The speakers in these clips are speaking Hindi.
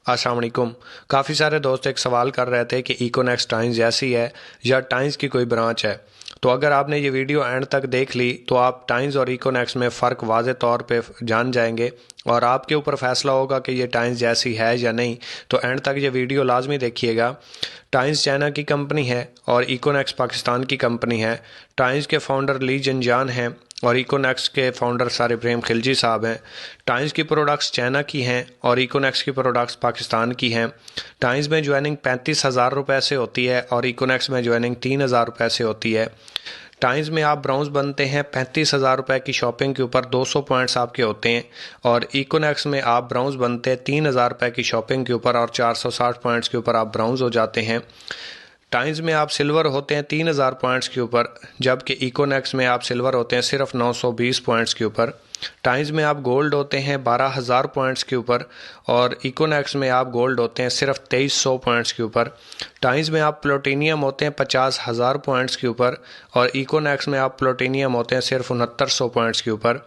अस्सलाम वालेकुम। काफ़ी सारे दोस्त एक सवाल कर रहे थे कि इकोनेक्स टाइम्स जैसी है या टाइम्स की कोई ब्रांच है। तो अगर आपने ये वीडियो एंड तक देख ली तो आप टाइम्स और इकोनेक्स में फ़र्क वाज़े तौर पे जान जाएंगे और आपके ऊपर फैसला होगा कि ये टाइम्स जैसी है या नहीं। तो एंड तक ये वीडियो लाजमी देखिएगा। टाइम्स चाइना की कंपनी है और इकोनेक्स पाकिस्तान की कंपनी है। टाइम्स के फाउंडर ली जंजान हैं और इकोनेक्स के फाउंडर सार इब्राहिम खिलजी साहब हैं। टाइम्स की प्रोडक्ट्स चाइना की हैं और इकोनेक्स की प्रोडक्ट्स पाकिस्तान की हैं। टाइम्स में ज्वाइनिंग 35,000 रुपये से होती है और इकोनेक्स में ज्वाइनिंग 3,000 रुपये से होती है। टाइम्स में आप ब्राउन्स बनते हैं 35,000 रुपये की शॉपिंग के ऊपर 200 पॉइंट्स आपके होते हैं और इकोनेक्स में आप ब्राउन्स बनते हैं 3,000 रुपये की शॉपिंग के ऊपर और 460 पॉइंट्स के ऊपर आप ब्राउन्स हो जाते हैं। टाइम्स में आप सिल्वर होते हैं 3,000 पॉइंट्स के ऊपर, जबकि इकोनेक्स में आप सिल्वर होते हैं सिर्फ 920 पॉइंट्स के ऊपर। टाइम्स में आप गोल्ड होते हैं 12,000 पॉइंट्स के ऊपर और इकोनेक्स में आप गोल्ड होते हैं सिर्फ 2,300 पॉइंट्स के ऊपर। टाइम्स में आप प्लूटोनियम होते हैं 50,000 पॉइंट्स के ऊपर और इकोनेक्स में आप प्लूटोनियम होते हैं सिर्फ 6900 पॉइंट्स के ऊपर।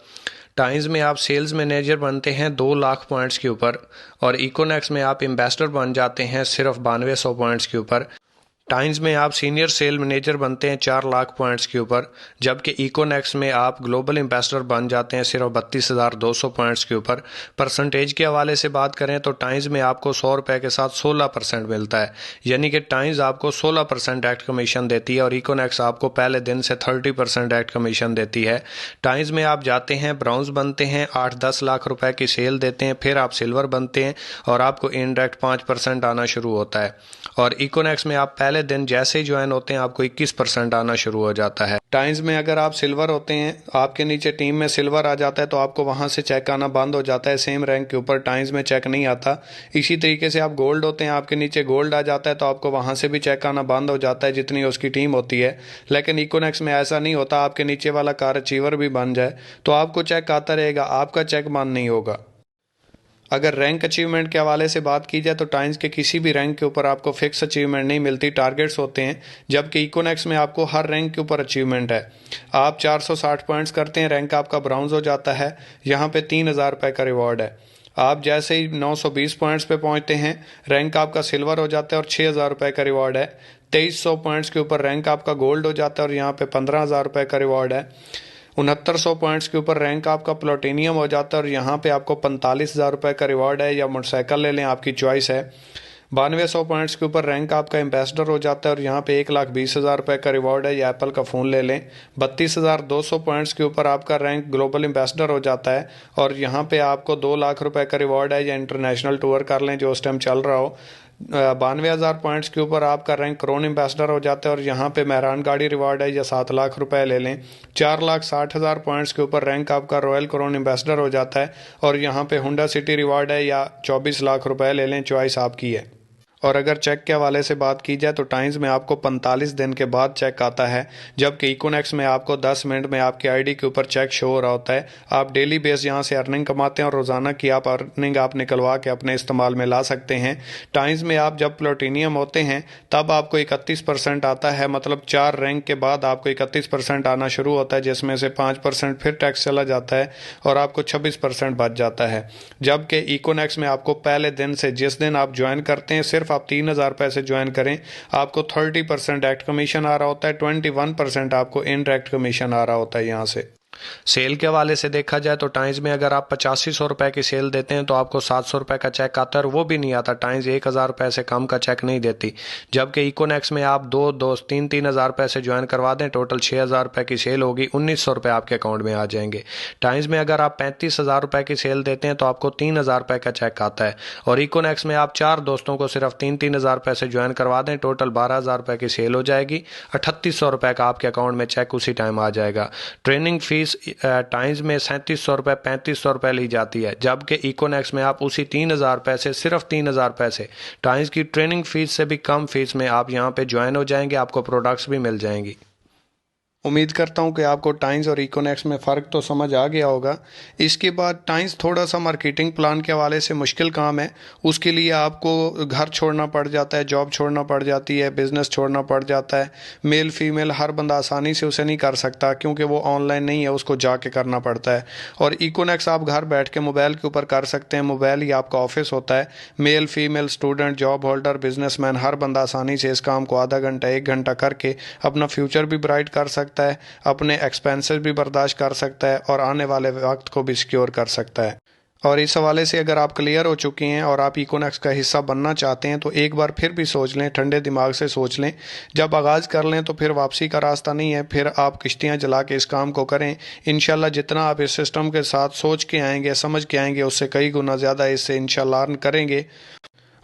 टाइम्स में आप सेल्स मैनेजर बनते हैं 2 लाख पॉइंट्स के ऊपर और इकोनेक्स में आप एम्बेसडर बन जाते हैं सिर्फ 9200 पॉइंट्स के ऊपर। टाइम्स में आप सीनियर सेल मैनेजर बनते हैं 4 लाख पॉइंट्स के ऊपर, जबकि इकोनेक्स में आप ग्लोबल एम्बेसडर बन जाते हैं सिर्फ 32,200 पॉइंट्स के ऊपर। परसेंटेज के हवाले से बात करें तो टाइम्स में आपको 100 रुपये के साथ 16% मिलता है, यानी कि टाइम्स आपको 16% डायरेक्ट कमीशन देती है और इकोनेक्स आपको पहले दिन से 30% डायरेक्ट कमीशन देती है। टाइम्स में आप जाते हैं ब्राउन्स बनते हैं 8-10 लाख रुपए की सेल देते हैं, फिर आप सिल्वर बनते हैं और आपको इनडायरेक्ट 5% आना शुरू होता है और इकोनेक्स में आप पहले दिन जैसे ही ज्वाइन होते हैं आपको 21% आना शुरू हो जाता है। टाइम्स में अगर आप सिल्वर होते हैं, आपके नीचे टीम में सिल्वर आ जाता है तो आपको वहां से चेक आना बंद हो जाता है, सेम रैंक के ऊपर टाइम्स में चेक नहीं आता। इसी तरीके से आप गोल्ड होते हैं, आपके नीचे गोल्ड आ जाता है तो आपको वहां से भी चेक आना बंद हो जाता है जितनी उसकी टीम होती है। लेकिन इकोनेक्स में ऐसा नहीं होता, आपके नीचे वाला कार अचीवर भी बन जाए तो आपको चेक आता रहेगा, आपका चेक बंद नहीं होगा। अगर रैंक अचीवमेंट के हवाले से बात की जाए तो टाइम्स के किसी भी रैंक के ऊपर आपको फिक्स अचीवमेंट नहीं मिलती, टारगेट्स होते हैं, जबकि इकोनेक्स में आपको हर रैंक के ऊपर अचीवमेंट है। आप 460 पॉइंट्स करते हैं, रैंक आपका ब्राउन्स हो जाता है, यहाँ पे 3,000 रुपये का रिवॉर्ड है। आप जैसे ही 920 पॉइंट्स पे पहुंचते हैं, रैंक आपका सिल्वर हो जाता है और 6,000 रुपये का रिवॉर्ड है। 2,300 पॉइंट्स के ऊपर रैंक आपका गोल्ड हो जाता है और यहाँ पे 15,000 रुपये का रिवॉर्ड है। 6900 पॉइंट्स के ऊपर रैंक आपका प्लूटोनियम हो जाता है और यहाँ पे आपको 45,000 रुपये का रिवॉर्ड है, या मोटरसाइकिल ले लें, आपकी चॉइस है। 9200 पॉइंट्स के ऊपर रैंक आपका एम्बेसडर हो जाता है और यहाँ पे 1,20,000 रुपये का रिवॉर्ड है, या एप्पल का फ़ोन ले लें। 32,200 पॉइंट्स के ऊपर आपका रैंक ग्लोबल एम्बेसडर हो जाता है और यहाँ पे आपको 2 लाख रुपए का रिवॉर्ड है, या इंटरनेशनल टूर कर लें जो उस टाइम चल रहा हो। 92,000 पॉइंट्स के ऊपर आपका रैंक क्रोन एम्बेसडर हो जाता है और यहाँ पे मेहरान गाड़ी रिवॉर्ड है, या 7 लाख रुपए ले लें। 4,60,000 पॉइंट्स के ऊपर रैंक आपका रॉयल क्रोन एम्बेसडर हो जाता है और यहाँ पे हुंडा सिटी रिवॉर्ड है, या 24 लाख रुपए ले लें, चॉइस आपकी है। और अगर चेक के हवाले से बात की जाए तो टाइम्स में आपको 45 दिन के बाद चेक आता है, जबकि इकोनेक्स में आपको 10 मिनट में आपकी आईडी के ऊपर चेक शो हो रहा होता है। आप डेली बेस यहाँ से अर्निंग कमाते हैं और रोज़ाना की आप अर्निंग आप निकलवा के अपने इस्तेमाल में ला सकते हैं। टाइम्स में आप जब प्लूटोनियम होते हैं तब आपको 31% आता है, मतलब 4 रैंक के बाद आपको 31% आना शुरू होता है, जिसमें से 5% फिर टैक्स चला जाता है और आपको 26% बच जाता है। जबकि इकोनेक्स में आपको पहले दिन से, जिस दिन आप ज्वाइन करते हैं, सिर्फ आप 3,000 रुपये से ज्वाइन करें, आपको 30% डायरेक्ट कमीशन आ रहा होता है, 21% आपको इनडायरेक्ट कमीशन आ रहा होता है यहाँ से। सेल के हवाले से देखा जाए तो टाइम्स में अगर आप 8500 रुपये की सेल देते हैं तो आपको 700 रुपये का चेक आता है और वो भी नहीं आता। टाइम्स 1,000 रुपये से कम का चेक नहीं देती, जबकि इकोनेक्स में आप 2-3,000 रुपये से ज्वाइन करवा दें, टोटल 6,000 रुपये की सेल होगी, 1,900 रुपये आपके अकाउंट में आ जाएंगे। टाइम्स में अगर आप 35,000 रुपये की सेल देते हैं तो आपको 3,000 रुपये का चेक आता है और इकोनेक्स में आप 4 दोस्तों को सिर्फ 3,000 रुपये से ज्वाइन करवा दें, टोटल 12,000 रुपये की सेल हो जाएगी, 3,800 रुपये का आपके अकाउंट में चेक उसी टाइम आ जाएगा। ट्रेनिंग फीस टाइम्स में 3,700 रुपये 3,500 रुपये ली जाती है, जबकि इकोनेक्स में आप उसी 3,000 रुपये से, सिर्फ 3,000 रुपये से, टाइम्स की ट्रेनिंग फीस से भी कम फीस में आप यहाँ पे ज्वाइन हो जाएंगे, आपको प्रोडक्ट्स भी मिल जाएंगी। उम्मीद करता हूँ कि आपको टाइम्स और इकोनेक्स में फ़र्क तो समझ आ गया होगा। इसके बाद टाइम्स थोड़ा सा मार्केटिंग प्लान के हवाले से मुश्किल काम है। उसके लिए आपको घर छोड़ना पड़ जाता है, जॉब छोड़ना पड़ जाती है, बिज़नेस छोड़ना पड़ जाता है। मेल फीमेल हर बंदा आसानी से उसे नहीं कर सकता क्योंकि वो ऑनलाइन नहीं है, उसको जाके करना पड़ता है। और इकोनेक्स आप घर बैठ के मोबाइल के ऊपर कर सकते हैं। मोबाइल ही आपका ऑफिस होता है। Male female, student, job holder, businessman, हर बंदा आसानी से इस काम को आधा घंटा 1 घंटा करके अपना फ्यूचर भी ब्राइट कर सकता है, अपने एक्सपेंसेस भी बर्दाश्त कर सकता है और आने वाले वक्त को भी सिक्योर कर सकता है। और इस हवाले से अगर आप क्लियर हो चुके हैं और आप इकोनेक्स का हिस्सा बनना चाहते हैं तो एक बार फिर भी सोच लें, ठंडे दिमाग से सोच लें। जब आगाज़ कर लें तो फिर वापसी का रास्ता नहीं है, फिर आप किश्तियाँ जला के इस काम को करें। इंशाल्लाह जितना आप इस सिस्टम के साथ सोच के आएंगे, समझ के आएंगे, उससे कई गुना ज़्यादा इससे इंशाल्लाह अर्न करेंगे।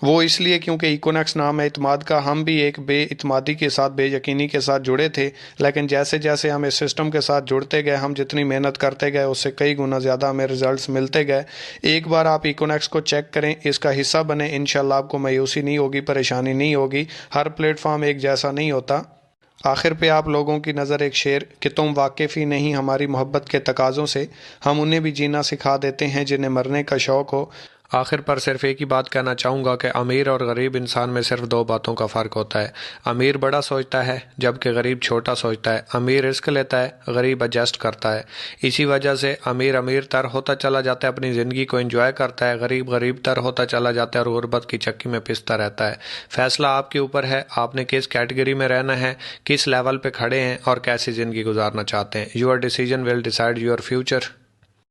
वो इसलिए क्योंकि इकोनेक्स नाम है इत्माद का। हम भी एक बेइत्मादी के साथ, बेयकीनी के साथ जुड़े थे, लेकिन जैसे जैसे हम इस सिस्टम के साथ जुड़ते गए, हम जितनी मेहनत करते गए उससे कई गुना ज़्यादा हमें रिजल्ट्स मिलते गए। एक बार आप इकोनेक्स को चेक करें, इसका हिस्सा बने, इंशाल्लाह आपको मायूसी नहीं होगी, परेशानी नहीं होगी। हर प्लेटफॉर्म एक जैसा नहीं होता। आखिर पे आप लोगों की नज़र एक शेर कि तुम वाकिफ़ ही नहीं हमारी मोहब्बत के तकाज़ों से, हम उन्हें भी जीना सिखा देते हैं जिन्हें मरने का शौक़ हो। आखिर पर सिर्फ एक ही बात कहना चाहूँगा कि अमीर और गरीब इंसान में सिर्फ दो बातों का फ़र्क होता है। अमीर बड़ा सोचता है जबकि गरीब छोटा सोचता है। अमीर रिस्क लेता है, गरीब एडजस्ट करता है। इसी वजह से अमीर अमीर तर होता चला जाता है, अपनी ज़िंदगी को एंजॉय करता है, गरीब गरीब तर होता चला जाता है और गुर्बत की चक्की में पिसता रहता है। फैसला आपके ऊपर है, आपने किस कैटेगरी में रहना है, किस लेवल पे खड़े हैं और कैसी ज़िंदगी गुजारना चाहते हैं। Your decision will decide your future.